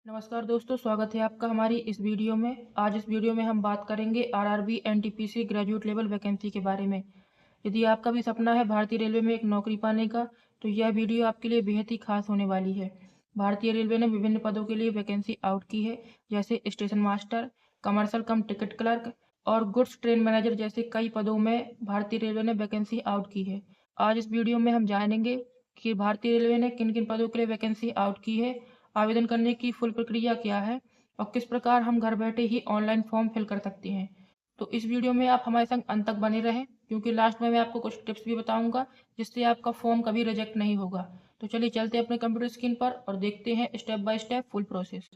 नमस्कार दोस्तों, स्वागत है आपका हमारी इस वीडियो में। आज इस वीडियो में हम बात करेंगे RRB NTPC graduate level vacancy के बारे में। यदि आपका भी सपना है भारतीय रेलवे में एक नौकरी पाने का, तो यह वीडियो आपके लिए बेहद ही खास होने वाली है। भारतीय रेलवे ने विभिन्न पदों के लिए वैकेंसी आउट की है, जैसे स्टेशन मास्टर, कमर्शियल कम टिकट क्लर्क और गुड्स ट्रेन मैनेजर जैसे कई पदों में भारतीय रेलवे ने वैकेंसी आउट की है। आज इस वीडियो में हम जानेंगे कि भारतीय रेलवे ने किन किन पदों के लिए वैकेंसी आउट की है, आवेदन करने की फुल प्रक्रिया क्या है और किस प्रकार हम घर बैठे ही ऑनलाइन फॉर्म फिल कर सकते हैं। तो इस वीडियो में आप हमारे संग अंत तक बने रहें, क्योंकि लास्ट में मैं आपको कुछ टिप्स भी बताऊंगा जिससे आपका फॉर्म कभी रिजेक्ट नहीं होगा। तो चलिए चलते हैं अपने कंप्यूटर स्क्रीन पर और देखते हैं step by step full process.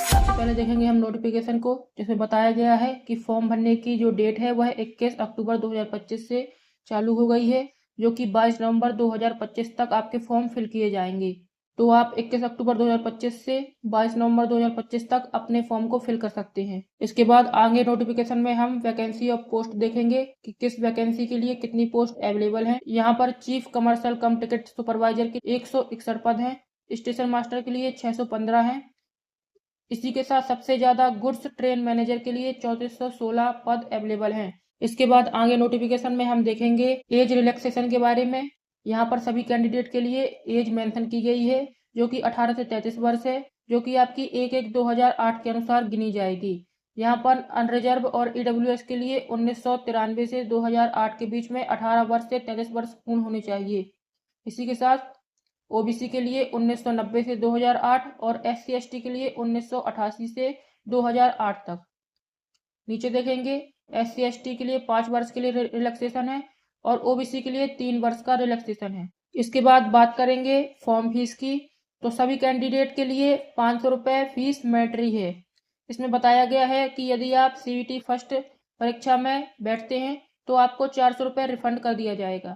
सबसे पहले देखेंगे हम नोटिफिकेशन को, जिसमें बताया गया है कि फॉर्म भरने की जो डेट है वह 21 अक्टूबर 2025 से चालू हो गई है, जो कि 22 नवंबर 2025 तक आपके फॉर्म फिल किए जाएंगे। तो आप 21 अक्टूबर 2025 से 22 नवंबर 2025 तक अपने फॉर्म को फिल कर सकते हैं। इसके बाद आगे नोटिफिकेशन में हम वैकेंसी और पोस्ट देखेंगे कि किस वैकेंसी के लिए कितनी पोस्ट अवेलेबल है। यहाँ पर चीफ कमर्शियल कम टिकट सुपरवाइजर के 161 पद हैं, स्टेशन मास्टर के लिए 615 हैं। इसी के साथ सबसे ज्यादा गुड्स ट्रेन मैनेजर के लिए 3416 पद अवेलेबल हैं। इसके बाद आगे नोटिफिकेशन में हम देखेंगे एज रिलैक्सेशन के बारे में। यहाँ पर सभी कैंडिडेट के लिए एज मेंशन की गई है, जो कि 18 से 33 वर्ष है, जो कि आपकी 1/1/2008 के अनुसार गिनी जाएगी। यहाँ पर अनरिजर्व और ईडब्ल्यूएस के लिए 1993 से 2008 के बीच में 18 वर्ष से 33 वर्ष पूर्ण होने चाहिए। इसी के साथ ओबीसी के लिए 1990 से 2008 और एससी एसटी के लिए 1988 से 2008 तक। नीचे देखेंगे एससी एसटी के लिए 5 वर्ष के लिए रिलैक्सेशन है और ओबीसी के लिए 3 वर्ष का रिलैक्सेशन है। इसके बाद बात करेंगे फॉर्म फीस की। तो सभी कैंडिडेट के लिए 500 रुपये फीस मैंडेटरी है। इसमें बताया गया है कि यदि आप सीईटी फर्स्ट परीक्षा में बैठते हैं तो आपको 400 रुपये रिफंड कर दिया जाएगा।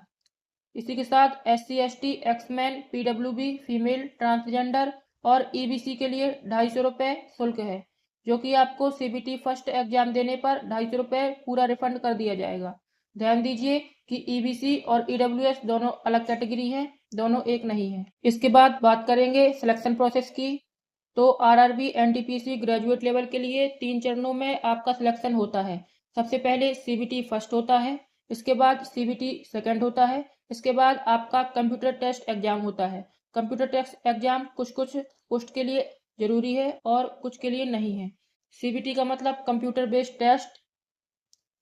इसी के साथ SC ST exman PWB female transgender और EBC के लिए 250 रुपये शुल्क है, जो कि आपको CBT फर्स्ट एग्जाम देने पर 250 रुपये पूरा रिफंड कर दिया जाएगा। ध्यान दीजिए कि EBC और EWS दोनों अलग कैटेगरी हैं, दोनों एक नहीं है। इसके बाद बात करेंगे सिलेक्शन प्रोसेस की। तो आरआरबी एनटीपीसी ग्रेजुएट लेवल के लिए 3 चरणों में आपका सिलेक्शन होता है। सबसे पहले CBT फर्स्ट होता है, इसके बाद CBT सेकंड होता है, इसके बाद आपका कंप्यूटर टेस्ट एग्जाम होता है। कंप्यूटर टेस्ट एग्जाम कुछ कुछ पोस्ट के लिए जरूरी है और कुछ के लिए नहीं है। CBT का मतलब कंप्यूटर बेस्ड टेस्ट,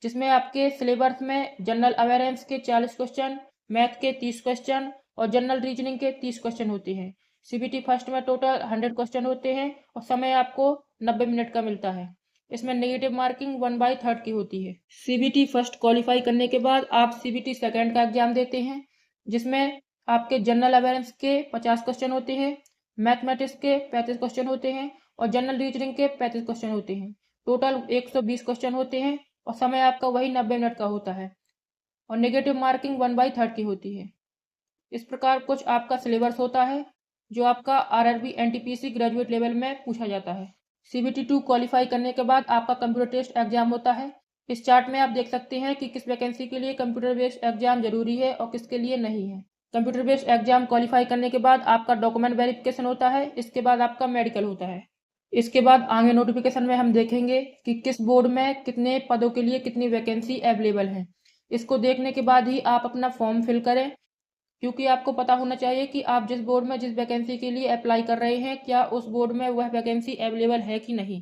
जिसमें आपके सिलेबस में जनरल अवेयरेंस के 40 क्वेश्चन, मैथ के 30 क्वेश्चन और जनरल रीजनिंग के 30 क्वेश्चन होते हैं। CBT फर्स्ट में टोटल 100 क्वेश्चन होते हैं और समय आपको 90 मिनट का मिलता है। इसमें नेगेटिव मार्किंग 1/3 की होती है। CBT फर्स्ट क्वालिफाई करने के बाद आप CBT सेकंड का एग्जाम देते हैं, जिसमें आपके जनरल अवेयरेंस के 50 क्वेश्चन होते हैं, मैथमेटिक्स के 35 क्वेश्चन होते हैं और जनरल रीजनिंग के 35 क्वेश्चन होते हैं। टोटल 120 क्वेश्चन होते हैं और समय आपका वही 90 मिनट का होता है और नेगेटिव मार्किंग 1/3 की होती है। इस प्रकार कुछ आपका सिलेबस होता है जो आपका आरआरबी एनटीपीसी ग्रेजुएट लेवल में पूछा जाता है। CBT 2 क्वालिफाई करने के बाद आपका कंप्यूटर टेस्ट एग्जाम होता है। इस चार्ट में आप देख सकते हैं कि किस वैकेंसी के लिए कंप्यूटर बेस्ड एग्जाम जरूरी है और किसके लिए नहीं है। कंप्यूटर बेस्ड एग्जाम क्वालिफाई करने के बाद आपका डॉक्यूमेंट वेरिफिकेशन होता है, इसके बाद आपका मेडिकल होता है। इसके बाद आगे नोटिफिकेशन में हम देखेंगे कि किस बोर्ड में कितने पदों के लिए कितनी वैकेंसी अवेलेबल है। इसको देखने के बाद ही आप अपना फॉर्म फिल करें, क्योंकि आपको पता होना चाहिए कि आप जिस बोर्ड में जिस वैकेंसी के लिए अप्लाई कर रहे हैं, क्या उस बोर्ड में वह वैकेंसी अवेलेबल है कि नहीं।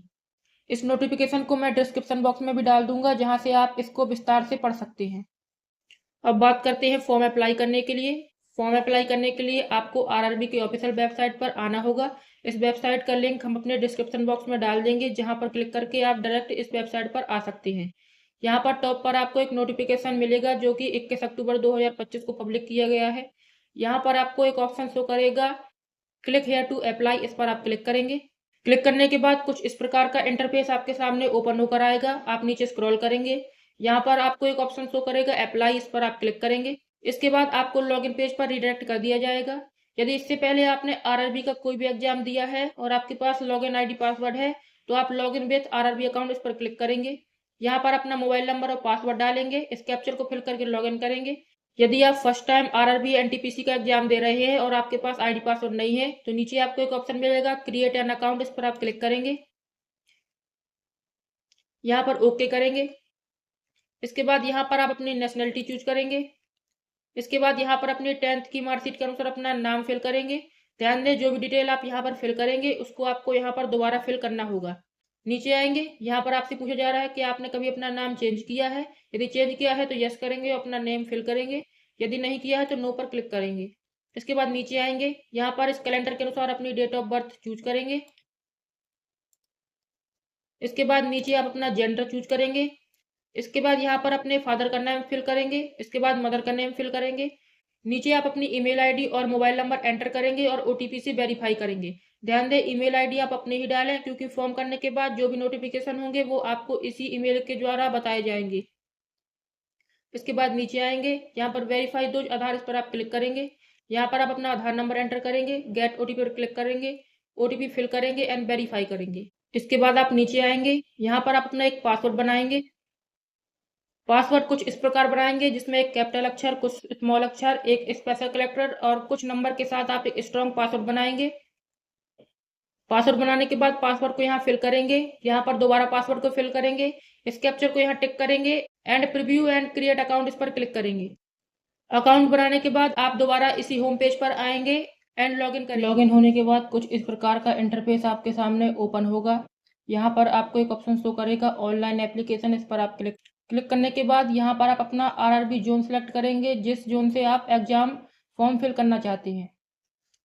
इस नोटिफिकेशन को मैं डिस्क्रिप्शन बॉक्स में भी डाल दूंगा, जहां से आप इसको विस्तार से पढ़ सकते हैं। अब बात करते हैं फॉर्म अप्लाई करने के लिए। फॉर्म अप्लाई करने के लिए आपको आरआरबी की ऑफिशियल वेबसाइट पर आना होगा। इस वेबसाइट का लिंक हम अपने डिस्क्रिप्शन बॉक्स में डाल देंगे, जहां पर क्लिक करके आप डायरेक्ट इस वेबसाइट पर आ सकते हैं। यहाँ पर टॉप पर आपको एक नोटिफिकेशन मिलेगा, जो कि 21 अक्टूबर 2025 को पब्लिक किया गया है। यहाँ पर आपको एक ऑप्शन शो करेगा क्लिक हेयर टू अप्लाई, इस पर आप क्लिक करेंगे। क्लिक करने के बाद कुछ इस प्रकार का इंटरफेस आपके सामने ओपन होकर आएगा। आप नीचे स्क्रॉल करेंगे, यहाँ पर आपको एक ऑप्शन शो करेगा अप्लाई, इस पर आप क्लिक करेंगे। इसके बाद आपको लॉगिन पेज पर रिडायरेक्ट कर दिया जाएगा। यदि इससे पहले आपने आरआरबी का कोई भी एग्जाम दिया है और आपके पास लॉगिन आईडी पासवर्ड है, तो आप लॉगिन विथ आरआरबी अकाउंट, इस पर क्लिक करेंगे। यहाँ पर अपना मोबाइल नंबर और पासवर्ड डालेंगे, इस कैप्चर को फिल करके लॉगिन करेंगे। यदि आप फर्स्ट टाइम आरआरबी एनटीपीसी का एग्जाम दे रहे हैं और आपके पास आईडी पासवर्ड नहीं है तो नीचे आपको एक ऑप्शन मिलेगा क्रिएट एन अकाउंट, इस पर आप क्लिक करेंगे। यहाँ पर ओके करेंगे। इसके बाद यहाँ पर आप अपनी नेशनलिटी चूज करेंगे। इसके बाद यहाँ पर अपनी 10th की मार्कशीट के अनुसार अपना नाम फिल करेंगे। ध्यान दें, जो भी डिटेल आप यहाँ पर फिल करेंगे उसको आपको यहाँ पर दोबारा फिल करना होगा। नीचे आएंगे, यहाँ पर आपसे पूछा जा रहा है कि आपने कभी अपना नाम चेंज किया है। यदि चेंज किया है तो यस करेंगे और अपना नेम फिल करेंगे। यदि नहीं किया है तो नो पर क्लिक करेंगे। इसके बाद नीचे आएंगे, यहाँ पर इस कैलेंडर के अनुसार अपनी डेट ऑफ बर्थ चूज करेंगे। इसके बाद नीचे आप अपना जेंडर चूज करेंगे। इसके बाद यहाँ पर अपने फादर का नेम फिल करेंगे। इसके बाद मदर का नेम फिल करेंगे। नीचे आप अपनी ईमेल आईडी और मोबाइल नंबर एंटर करेंगे और ओटीपी से वेरीफाई करेंगे। ध्यान दें, ईमेल आईडी आप अपने ही डालें, क्योंकि फॉर्म करने के बाद जो भी नोटिफिकेशन होंगे वो आपको इसी ईमेल के द्वारा बताए जाएंगे। इसके बाद नीचे आएंगे, यहाँ पर वेरीफाई दो आधार, इस पर आप क्लिक करेंगे। यहाँ पर आप अपना आधार नंबर एंटर करेंगे, गेट ओटीपी पर क्लिक करेंगे, ओटीपी फिल करेंगे एंड वेरीफाई करेंगे। इसके बाद आप नीचे आएंगे, यहाँ पर आप अपना एक पासवर्ड बनाएंगे। पासवर्ड कुछ इस प्रकार बनाएंगे जिसमें एक कैपिटल अक्षर, कुछ स्मॉल अक्षर, एक स्पेशल कैरेक्टर और कुछ नंबर के साथ आप एक स्ट्रॉन्ग पासवर्ड बनाएंगे। पासवर्ड बनाने के बाद पासवर्ड को यहाँ फिल करेंगे। यहाँ पर दोबारा पासवर्ड को फिल करेंगे। इस कैप्चर को यहाँ टिक करेंगे and preview and create account, इस पर क्लिक करेंगे। अकाउंट बनाने के बाद आप दोबारा इसी होम पेज पर आएंगे एंड लॉगिन करेंगे। लॉगिन होने के बाद कुछ इस प्रकार का इंटरफेस आपके सामने ओपन होगा। यहाँ पर आपको एक ऑप्शन शो करेगा ऑनलाइन एप्लीकेशन, इस पर आप क्लिक करने के बाद यहाँ पर आप अपना आरआरबी जोन सेलेक्ट करेंगे, जिस जोन से आप एग्जाम फॉर्म फिल करना चाहते हैं।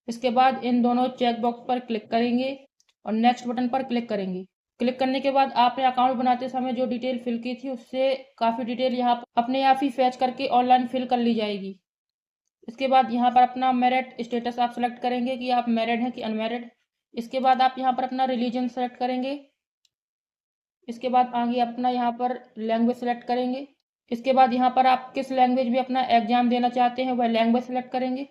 इसके बाद इन दोनों चेक बॉक्स पर क्लिक करेंगे और नेक्स्ट बटन पर क्लिक करेंगे। क्लिक करने के बाद आपने अकाउंट बनाते समय जो डिटेल फिल की थी उससे काफ़ी डिटेल यहाँ अपने आप ही फैच करके ऑनलाइन फिल कर ली जाएगी। इसके बाद यहाँ पर अपना मैरिड स्टेटस आप सेलेक्ट करेंगे कि आप मैरिड हैं कि अनमैरिड। इसके बाद आप यहाँ पर अपना रिलीजन सेलेक्ट करेंगे। इसके बाद आगे अपना यहाँ पर लैंग्वेज सेलेक्ट करेंगे। इसके बाद यहाँ पर आप किस लैंग्वेज में अपना एग्जाम देना चाहते हैं वह लैंग्वेज सेलेक्ट करेंगे।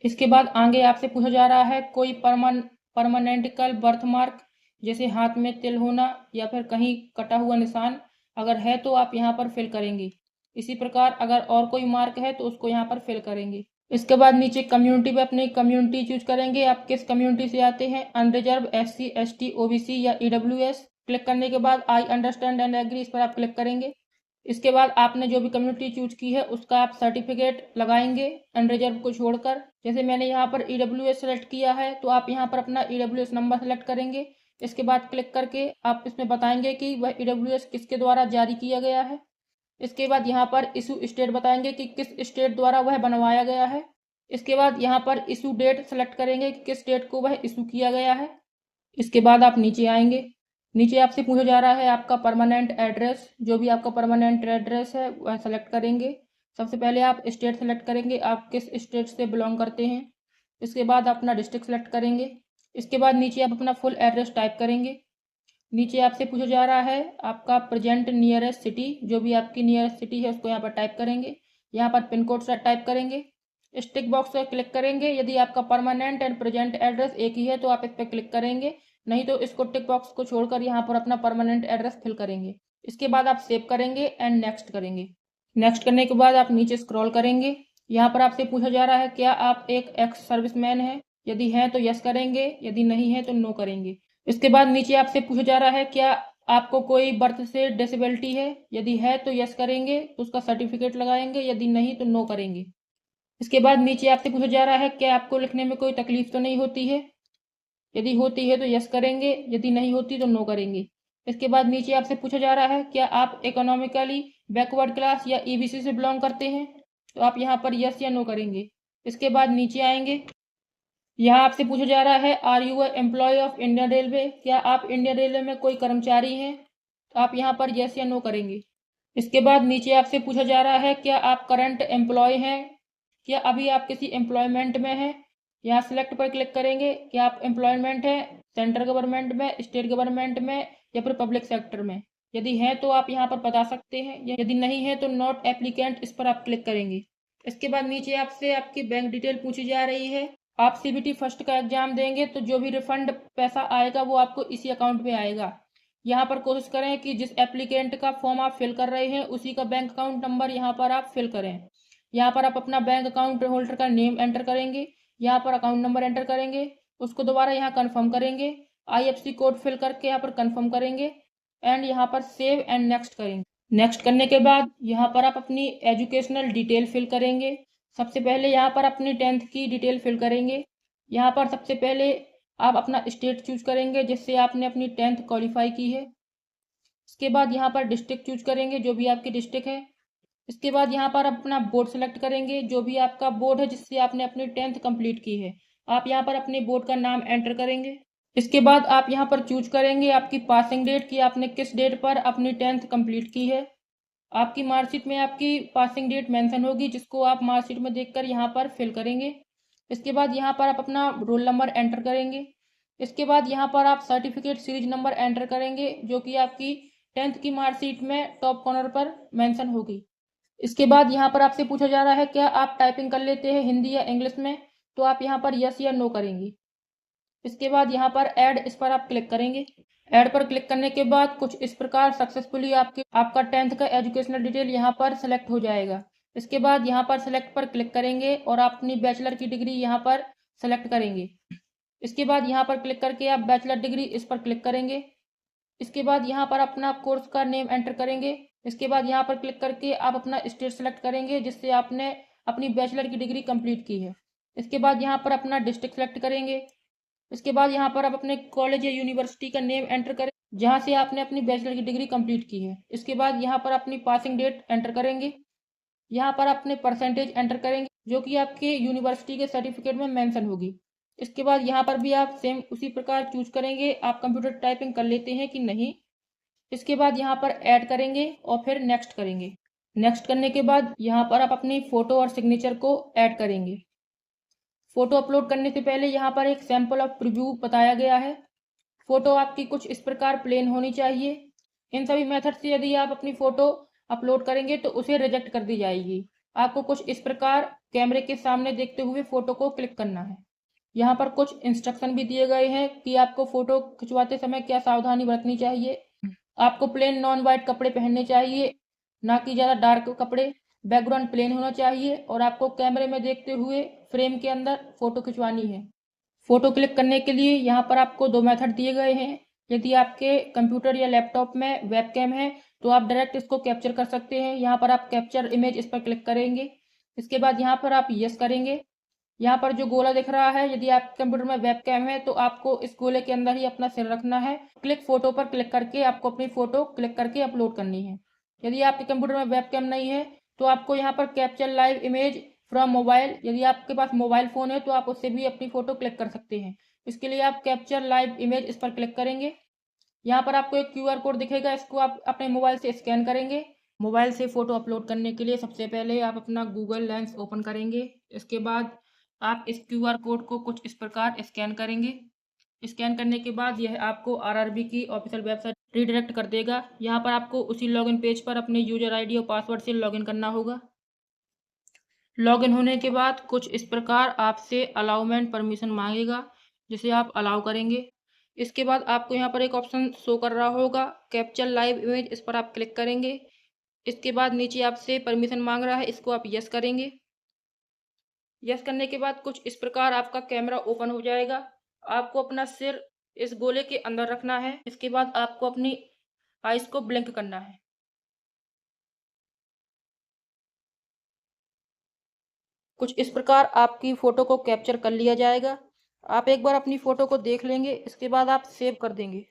इसके बाद आगे आपसे पूछा जा रहा है कोई परमानेंटिकल बर्थ मार्क, जैसे हाथ में तिल होना या फिर कहीं कटा हुआ निशान, अगर है तो आप यहाँ पर फिल करेंगे। इसी प्रकार अगर और कोई मार्क है तो उसको यहाँ पर फिल करेंगे। इसके बाद नीचे कम्युनिटी पे अपनी कम्युनिटी चूज करेंगे, आप किस कम्युनिटी से आते हैं, अनरिजर्व, SC, ST, OBC या EWS। क्लिक करने के बाद आई अंडरस्टैंड एंड एग्री, इस पर आप क्लिक करेंगे। इसके बाद आपने जो भी कम्युनिटी चूज की है उसका आप सर्टिफिकेट लगाएंगे अनरिजर्व को छोड़कर। जैसे मैंने यहाँ पर EWS सेलेक्ट किया है तो आप यहाँ पर अपना EWS नंबर सेलेक्ट करेंगे। इसके बाद क्लिक करके आप इसमें बताएंगे कि वह EWS किसके द्वारा जारी किया गया है। इसके बाद यहाँ पर इशू स्टेट बताएंगे कि किस स्टेट द्वारा वह बनवाया गया है। इसके बाद यहाँ पर इशू डेट सेलेक्ट करेंगे कि किस डेट को वह इशू किया गया है। इसके बाद आप नीचे आएंगे, नीचे आपसे पूछा जा रहा है आपका परमानेंट एड्रेस, जो भी आपका परमानेंट एड्रेस है वह सेलेक्ट करेंगे। सबसे पहले आप स्टेट सेलेक्ट करेंगे, आप किस स्टेट से बिलोंग करते हैं। इसके बाद अपना डिस्ट्रिक्ट सेलेक्ट करेंगे। इसके बाद नीचे आप अपना फुल एड्रेस टाइप करेंगे। नीचे आपसे पूछा जा रहा है आपका प्रेजेंट नियरेस्ट सिटी, जो भी आपकी नियरेस्ट सिटी है उसको यहाँ पर टाइप करेंगे। यहाँ पर पिन कोड टाइप करेंगे। इस टिक बॉक्स पर क्लिक करेंगे। यदि आपका परमानेंट एंड प्रेजेंट एड्रेस एक ही है तो आप इस पर क्लिक करेंगे, नहीं तो इसको टिक बॉक्स को छोड़कर यहाँ पर अपना परमानेंट एड्रेस फिल करेंगे। इसके बाद आप सेव करेंगे एंड नेक्स्ट करेंगे। नेक्स्ट करने के बाद आप नीचे स्क्रॉल करेंगे। यहाँ पर आपसे पूछा जा रहा है क्या आप एक एक्स सर्विसमैन हैं, यदि है तो यस करेंगे, यदि नहीं है तो नो करेंगे। इसके बाद नीचे आपसे पूछा जा रहा है क्या आपको कोई बर्थ से डिसेबिलिटी है, यदि है तो यस करेंगे तो उसका सर्टिफिकेट लगाएंगे, यदि नहीं तो नो करेंगे। इसके बाद नीचे आपसे पूछा जा रहा है क्या आपको लिखने में कोई तकलीफ तो नहीं होती है, यदि होती है तो यस करेंगे, यदि नहीं होती तो नो करेंगे। इसके बाद नीचे आपसे पूछा जा रहा है क्या आप इकोनॉमिकली बैकवर्ड क्लास या EBC से बिलोंग करते हैं, तो आप यहाँ पर यस या नो करेंगे। इसके बाद नीचे आएंगे, यहाँ आपसे पूछा जा रहा है are you employ of Indian railway, क्या आप इंडियन रेलवे में कोई कर्मचारी हैं, तो आप यहाँ पर यस या नो करेंगे। इसके बाद नीचे आपसे पूछा जा रहा है क्या आप करंट एम्प्लॉय हैं, क्या अभी आप किसी एम्प्लॉयमेंट में हैं। यहाँ सिलेक्ट पर क्लिक करेंगे कि आप एम्प्लॉयमेंट है सेंट्रल गवर्नमेंट में, स्टेट गवर्नमेंट में या फिर पब्लिक सेक्टर में। यदि है तो आप यहाँ पर बता सकते हैं, यदि नहीं है तो नॉट एप्लीकेंट, इस पर आप क्लिक करेंगे। इसके बाद नीचे आपसे आपकी बैंक डिटेल पूछी जा रही है। आप CBT फर्स्ट का एग्जाम देंगे तो जो भी रिफंड पैसा आएगा वो आपको इसी अकाउंट में आएगा। यहाँ पर कोशिश करें कि जिस एप्लीकेंट का फॉर्म आप फिल कर रहे हैं उसी का बैंक अकाउंट नंबर यहाँ पर आप फिल करें। यहाँ पर आप अपना बैंक अकाउंट होल्डर का नेम एंटर करेंगे, यहाँ पर अकाउंट नंबर एंटर करेंगे, उसको दोबारा यहाँ कन्फर्म करेंगे, IFSC कोड फिल करके यहाँ पर कन्फर्म करेंगे एंड यहाँ पर सेव एंड नेक्स्ट करेंगे। नेक्स्ट करने के बाद यहाँ पर आप अपनी एजुकेशनल डिटेल फिल करेंगे। सबसे पहले यहाँ पर अपनी 10th की डिटेल फिल करेंगे। यहाँ पर सबसे पहले आप अपना स्टेट चूज करेंगे जिससे आपने अपनी 10th क्वालिफाई की है। इसके बाद यहाँ पर डिस्ट्रिक्ट चूज करेंगे, जो भी आपकी डिस्ट्रिक्ट है। इसके बाद यहाँ पर अपना बोर्ड सेलेक्ट करेंगे, जो भी आपका बोर्ड है जिससे आपने अपनी 10th कंप्लीट की है। आप यहाँ पर अपने बोर्ड का नाम एंटर करेंगे। इसके बाद आप यहाँ पर चूज करेंगे आपकी पासिंग डेट कि आपने किस डेट पर अपनी 10th कंप्लीट की है। आपकी मार्कशीट में आपकी पासिंग डेट मेंशन होगी, जिसको आप मार्कशीट में देखकर यहाँ पर फिल करेंगे। इसके बाद यहाँ पर आप अपना रोल नंबर एंटर करेंगे। इसके बाद यहाँ पर आप सर्टिफिकेट सीरीज नंबर एंटर करेंगे, जो कि आपकी 10th की मार्कशीट में टॉप कॉर्नर पर मेंशन होगी। इसके बाद यहाँ पर आपसे पूछा जा रहा है क्या आप टाइपिंग कर लेते हैं हिंदी या इंग्लिश में, तो आप यहाँ पर यस या नो करेंगे। इसके बाद यहाँ पर ऐड, इस पर आप क्लिक करेंगे। ऐड पर क्लिक करने के बाद कुछ इस प्रकार सक्सेसफुली आपका 10th का एजुकेशनल डिटेल यहाँ पर सेलेक्ट हो जाएगा। इसके बाद यहाँ पर सेलेक्ट पर क्लिक करेंगे और आप अपनी बैचलर की डिग्री यहाँ पर सेलेक्ट करेंगे। इसके बाद यहाँ पर क्लिक करके आप बैचलर डिग्री इस पर क्लिक करेंगे। इसके बाद यहाँ पर अपना कोर्स का नेम एंटर करेंगे। इसके बाद यहाँ पर क्लिक करके आप अपना स्टेट सेलेक्ट करेंगे जिससे आपने अपनी बैचलर की डिग्री कंप्लीट की है। इसके बाद यहाँ पर अपना डिस्ट्रिक्ट सेलेक्ट करेंगे। इसके बाद यहाँ पर आप अपने कॉलेज या यूनिवर्सिटी का नेम एंटर करें जहाँ से आपने अपनी बैचलर की डिग्री कंप्लीट की है। इसके बाद यहाँ पर अपनी पासिंग डेट एंटर करेंगे। यहाँ पर अपने परसेंटेज एंटर करेंगे, जो कि आपके यूनिवर्सिटी के सर्टिफिकेट में मेंशन होगी। इसके बाद यहाँ पर भी आप सेम उसी प्रकार चूज करेंगे आप कंप्यूटर टाइपिंग कर लेते हैं कि नहीं। इसके बाद यहाँ पर ऐड करेंगे और फिर नेक्स्ट करेंगे। नेक्स्ट करने के बाद यहाँ पर आप अपनी फोटो और सिग्नेचर को ऐड करेंगे। फोटो अपलोड करने से पहले यहाँ पर एक सैंपल ऑफ प्रीव्यू बताया गया है। फोटो आपकी कुछ इस प्रकार प्लेन होनी चाहिए। इन सभी मेथड से यदि आप अपनी फोटो अपलोड करेंगे तो उसे रिजेक्ट कर दी जाएगी। आपको कुछ इस प्रकार कैमरे के सामने देखते हुए फोटो को क्लिक करना है। यहाँ पर कुछ इंस्ट्रक्शन भी दिए गए हैं कि आपको फोटो खिंचवाते समय क्या सावधानी बरतनी चाहिए। आपको प्लेन नॉन वाइट कपड़े पहनने चाहिए, ना कि ज़्यादा डार्क कपड़े। बैकग्राउंड प्लेन होना चाहिए और आपको कैमरे में देखते हुए फ्रेम के अंदर फोटो खिंचवानी है। फोटो क्लिक करने के लिए यहाँ पर आपको 2 मेथड दिए गए हैं। यदि आपके कंप्यूटर या लैपटॉप में वेबकैम है तो आप डायरेक्ट इसको कैप्चर कर सकते हैं। यहाँ पर आप कैप्चर इमेज इस पर क्लिक करेंगे। इसके बाद यहाँ पर आप यस करेंगे। यहाँ पर जो गोला दिख रहा है, यदि आपके कंप्यूटर में वेबकैम है तो आपको इस गोले के अंदर ही अपना सिर रखना है। क्लिक फोटो पर क्लिक करके आपको अपनी फोटो क्लिक करके अपलोड करनी है। यदि आपके कंप्यूटर में वेबकैम नहीं है तो आपको यहाँ पर capture live image from mobile, यदि आपके पास मोबाइल फ़ोन है तो आप उससे भी अपनी फ़ोटो क्लिक कर सकते हैं। इसके लिए आप कैप्चर लाइव इमेज इस पर क्लिक करेंगे। यहाँ पर आपको एक QR कोड दिखेगा, इसको आप अपने मोबाइल से स्कैन करेंगे। मोबाइल से फ़ोटो अपलोड करने के लिए सबसे पहले आप अपना गूगल लेंस ओपन करेंगे। इसके बाद आप इस QR कोड को कुछ इस प्रकार स्कैन करेंगे। स्कैन करने के बाद यह आपको RRB की ऑफिशियल वेबसाइट रीडायरेक्ट कर देगा। यहाँ पर आपको उसी लॉगिन पेज पर अपने यूजर ID और पासवर्ड से लॉगिन करना होगा। लॉगिन होने के बाद कुछ इस प्रकार आपसे अलाउमेंट परमिशन मांगेगा, जिसे आप अलाउ करेंगे। इसके बाद आपको यहाँ पर एक ऑप्शन शो कर रहा होगा कैप्चर लाइव इमेज, इस पर आप क्लिक करेंगे। इसके बाद नीचे आपसे परमिशन मांग रहा है, इसको आप यस करेंगे। यस करने के बाद कुछ इस प्रकार आपका कैमरा ओपन हो जाएगा। आपको अपना सिर इस गोले के अंदर रखना है। इसके बाद आपको अपनी आइज को ब्लिंक करना है। कुछ इस प्रकार आपकी फ़ोटो को कैप्चर कर लिया जाएगा। आप एक बार अपनी फ़ोटो को देख लेंगे, इसके बाद आप सेव कर देंगे।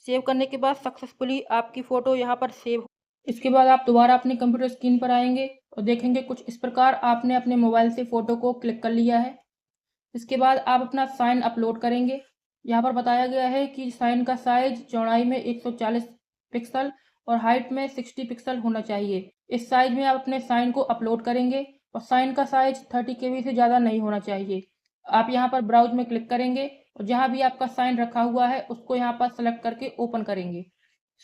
सेव करने के बाद सक्सेसफुली आपकी फ़ोटो यहाँ पर सेव। इसके बाद आप दोबारा अपनी कंप्यूटर स्क्रीन पर आएंगे और देखेंगे कुछ इस प्रकार आपने अपने मोबाइल से फ़ोटो को क्लिक कर लिया है। इसके बाद आप अपना साइन अपलोड करेंगे। यहाँ पर बताया गया है कि साइन का साइज चौड़ाई में 140 पिक्सल और हाइट में 60 पिक्सल होना चाहिए। इस साइज में आप अपने साइन को अपलोड करेंगे और साइन का साइज 30 KB से ज़्यादा नहीं होना चाहिए। आप यहाँ पर ब्राउज में क्लिक करेंगे और जहाँ भी आपका साइन रखा हुआ है उसको यहाँ पर सेलेक्ट करके ओपन करेंगे।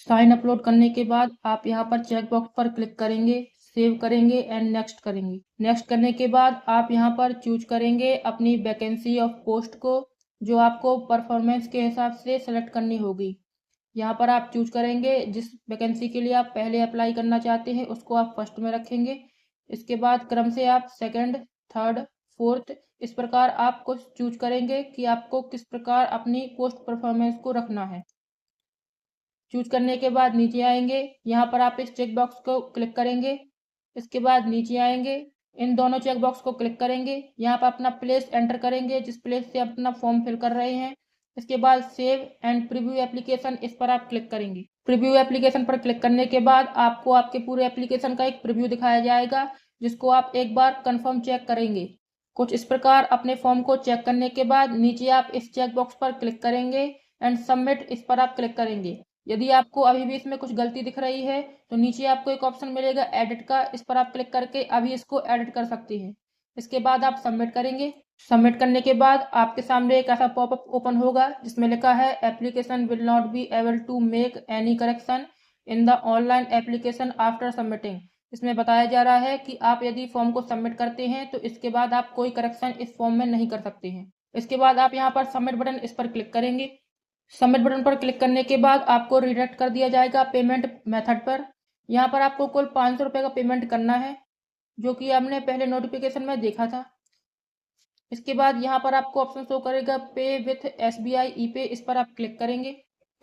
साइन अपलोड करने के बाद आप यहाँ पर चेक बॉक्स पर क्लिक करेंगे, सेव करेंगे एंड नेक्स्ट करेंगे। नेक्स्ट करने के बाद आप यहाँ पर चूज करेंगे अपनी वैकेंसी ऑफ पोस्ट को, जो आपको परफॉर्मेंस के हिसाब से सेलेक्ट करनी होगी। यहाँ पर आप चूज करेंगे जिस वैकेंसी के लिए आप पहले अप्लाई करना चाहते हैं उसको आप फर्स्ट में रखेंगे। इसके बाद क्रम से आप सेकंड, थर्ड, फोर्थ इस प्रकार आप कुछ चूज करेंगे कि आपको किस प्रकार अपनी पोस्ट परफॉर्मेंस को रखना है। चूज करने के बाद नीचे आएंगे, यहाँ पर आप इस चेक बॉक्स को क्लिक करेंगे। इसके बाद नीचे आएंगे, इन दोनों चेक बॉक्स को क्लिक करेंगे, यहाँ पर अपना प्लेस एंटर करेंगे जिस प्लेस से अपना फॉर्म फिल कर रहे हैं। इसके बाद सेव एंड प्रीव्यू एप्लीकेशन इस पर आप क्लिक करेंगे। प्रीव्यू एप्लीकेशन पर क्लिक करने के बाद आपको आपके पूरे एप्लीकेशन का एक प्रीव्यू दिखाया जाएगा जिसको आप एक बार कंफर्म चेक करेंगे। कुछ इस प्रकार अपने फॉर्म को चेक करने के बाद नीचे आप इस चेक बॉक्स पर क्लिक करेंगे एंड सबमिट इस पर आप क्लिक करेंगे। यदि आपको अभी भी इसमें कुछ गलती दिख रही है तो नीचे आपको एक ऑप्शन मिलेगा एडिट का, इस पर आप क्लिक करके अभी इसको एडिट कर सकते हैं। इसके बाद आप सबमिट करेंगे। सबमिट करने के बाद आपके सामने एक ऐसा पॉपअप ओपन होगा जिसमें लिखा है application will not be able to make any correction in the online application after submitting. इसमें बताया जा रहा है कि आप यदि फॉर्म को सबमिट करते हैं तो इसके बाद आप कोई करेक्शन इस फॉर्म में नहीं कर सकते हैं। इसके बाद आप यहाँ पर सबमिट बटन इस पर क्लिक करेंगे। सबमिट बटन पर क्लिक करने के बाद आपको रिडायरेक्ट कर दिया जाएगा पेमेंट मेथड पर। यहाँ पर आपको कुल 500 रुपये का पेमेंट करना है जो कि हमने पहले नोटिफिकेशन में देखा था। इसके बाद यहाँ पर आपको ऑप्शन शो करेगा पे विथ SBI ई-पे, इस पर आप क्लिक करेंगे।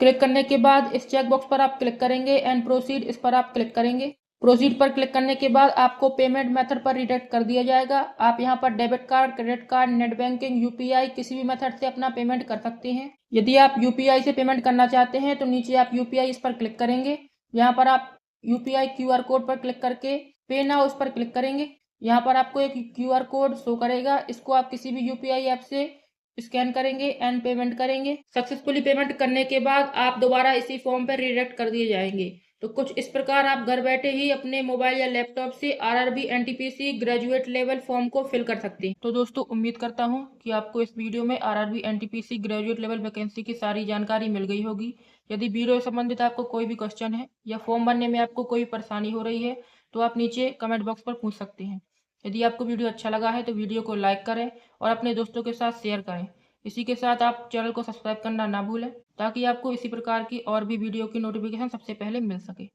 क्लिक करने के बाद इस चेक बॉक्स पर आप क्लिक करेंगे एंड प्रोसीड इस पर आप क्लिक करेंगे। प्रोसीड पर क्लिक करने के बाद आपको पेमेंट मेथड पर रिडायरेक्ट कर दिया जाएगा। आप यहाँ पर debit card, credit card, net banking, UPI किसी भी मेथड से अपना पेमेंट कर सकते हैं। यदि आप UPI से पेमेंट करना चाहते हैं तो नीचे आप UPI इस पर क्लिक करेंगे। यहाँ पर आप UPI QR कोड पर क्लिक करके पे नाउ इस पर क्लिक करेंगे। यहाँ पर आपको एक QR कोड शो करेगा, इसको आप किसी भी UPI ऐप से स्कैन करेंगे एंड पेमेंट करेंगे। सक्सेसफुली पेमेंट करने के बाद आप दोबारा इसी फॉर्म पर रिडायरेक्ट कर दिए जाएंगे। तो कुछ इस प्रकार आप घर बैठे ही अपने मोबाइल या लैपटॉप से RRB NTPC graduate level form को फिल कर सकते हैं। तो दोस्तों उम्मीद करता हूं कि आपको इस वीडियो में RRB NTPC graduate level vacancy की सारी जानकारी मिल गई होगी। यदि वीडियो से संबंधित आपको कोई भी क्वेश्चन है या फॉर्म भरने में आपको कोई परेशानी हो रही है तो आप नीचे कमेंट बॉक्स पर पूछ सकते हैं। यदि आपको वीडियो अच्छा लगा है तो वीडियो को लाइक करें और अपने दोस्तों के साथ शेयर करें। इसी के साथ आप चैनल को सब्सक्राइब करना ना भूलें ताकि आपको इसी प्रकार की और भी वीडियो की नोटिफिकेशन सबसे पहले मिल सके।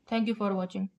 Thank you for watching.